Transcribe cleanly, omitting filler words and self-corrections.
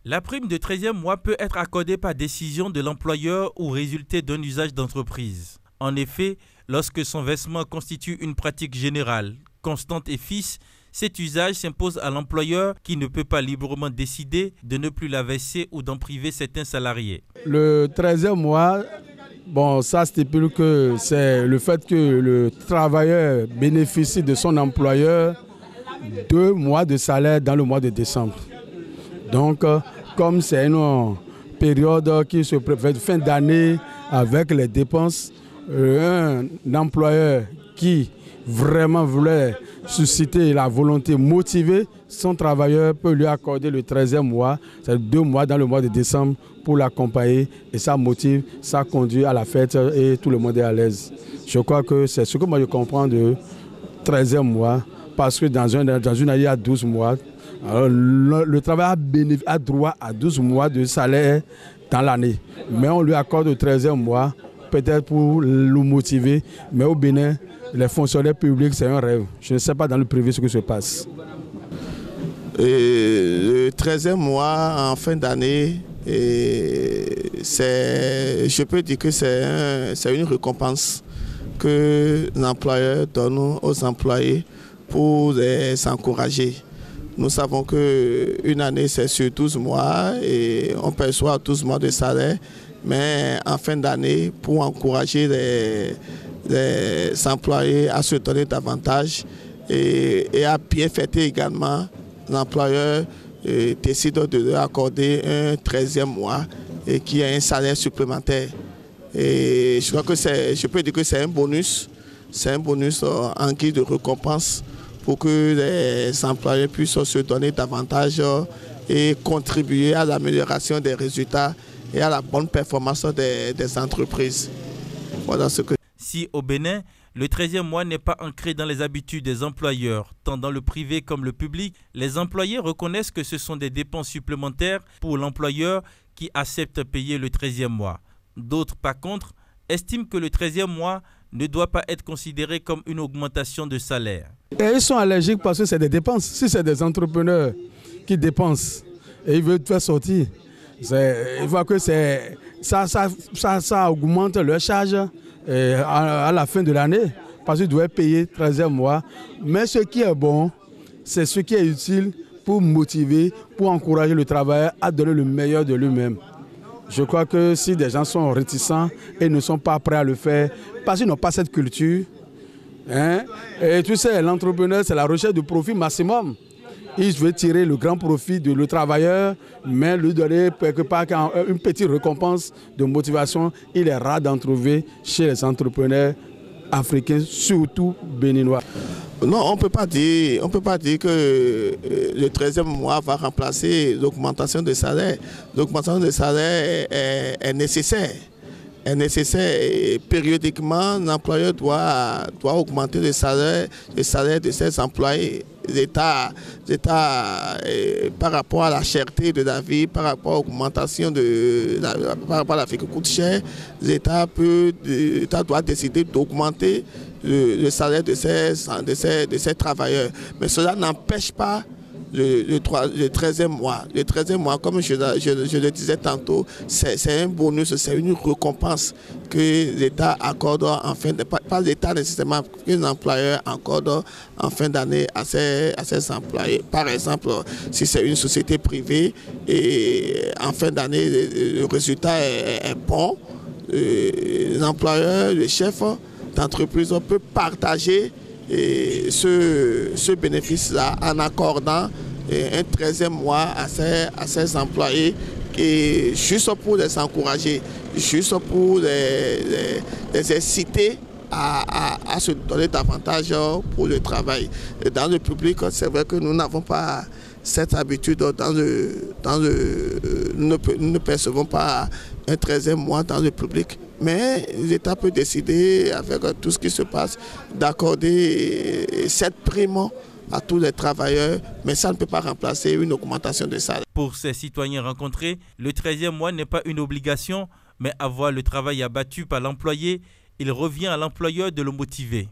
La prime de 13e mois peut être accordée par décision de l'employeur ou résulter d'un usage d'entreprise. En effet, lorsque son versement constitue une pratique générale, constante et fixe, cet usage s'impose à l'employeur qui ne peut pas librement décider de ne plus la verser ou d'en priver certains salariés. Le 13e mois, ça stipule que c'est le fait que le travailleur bénéficie de son employeur 2 mois de salaire dans le mois de décembre. Donc, comme c'est une période qui se prépare fin d'année avec les dépenses, un employeur qui vraiment voulait susciter la volonté, motiver son travailleur peut lui accorder le 13e mois, c'est 2 mois dans le mois de décembre pour l'accompagner et ça motive, ça conduit à la fête et tout le monde est à l'aise. Je crois que c'est ce que moi je comprends de 13e mois parce que dans une année il y a 12 mois. Alors, le travailleur a droit à 12 mois de salaire dans l'année. Mais on lui accorde le 13e mois, peut-être pour le motiver. Mais au Bénin, les fonctionnaires publics, c'est un rêve. Je ne sais pas dans le privé ce qui se passe. Le 13e mois en fin d'année, je peux dire que c'est une récompense que l'employeur donne aux employés pour s'encourager. Nous savons qu'une année, c'est sur 12 mois et on perçoit 12 mois de salaire. Mais en fin d'année, pour encourager les employés à se donner davantage et à bien fêter également, l'employeur décide de leur accorder un 13e mois et qui a un salaire supplémentaire. Et je crois que je peux dire que c'est un bonus en guise de récompense pour que les employés puissent se donner davantage et contribuer à l'amélioration des résultats et à la bonne performance des entreprises. Voilà ce que... Si au Bénin, le 13e mois n'est pas ancré dans les habitudes des employeurs, tant dans le privé comme le public, les employés reconnaissent que ce sont des dépenses supplémentaires pour l'employeur qui accepte payer le 13e mois. D'autres, par contre, estiment que le 13e mois ne doit pas être considéré comme une augmentation de salaire. Et ils sont allergiques parce que c'est des dépenses. Si c'est des entrepreneurs qui dépensent et ils veulent te faire sortir, ils voient que ça augmente leur charge à la fin de l'année parce qu'ils doivent payer 13e mois. Mais ce qui est bon, c'est ce qui est utile pour motiver, pour encourager le travailleur à donner le meilleur de lui-même. Je crois que si des gens sont réticents et ne sont pas prêts à le faire, parce qu'ils n'ont pas cette culture, et tu sais, l'entrepreneur, c'est la recherche de profit maximum. Il veut tirer le grand profit de le travailleur, mais lui donner quelque part une petite récompense de motivation. Il est rare d'en trouver chez les entrepreneurs africains, surtout béninois. Non, on ne peut pas dire que le 13e mois va remplacer l'augmentation de salaire. L'augmentation de salaire est nécessaire. Et périodiquement, l'employeur doit augmenter le salaire de ses employés. L'État, par rapport à la cherté de la vie, par rapport à l'augmentation par rapport à la vie qui coûte cher, l'État doit décider d'augmenter le salaire de ses travailleurs. Mais cela n'empêche pas le 13e mois. Le 13e mois, comme je le disais tantôt, c'est un bonus, c'est une récompense que l'État accorde en fin d'année, pas l'État nécessairement, que l'employeur accorde en fin d'année à ses employés. Par exemple, si c'est une société privée et en fin d'année, le résultat est bon, l'employeur, le chef d'entreprise peut partager ce bénéfice-là en accordant un 13e mois à ses employés et juste pour les encourager, juste pour les inciter à se donner davantage pour le travail. Et dans le public, c'est vrai que nous n'avons pas cette habitude, nous ne percevons pas un 13e mois dans le public. Mais l'État peut décider, avec tout ce qui se passe, d'accorder cette prime à tous les travailleurs, mais ça ne peut pas remplacer une augmentation de salaire. Pour ces citoyens rencontrés, le 13e mois n'est pas une obligation, mais avoir le travail abattu par l'employé, il revient à l'employeur de le motiver.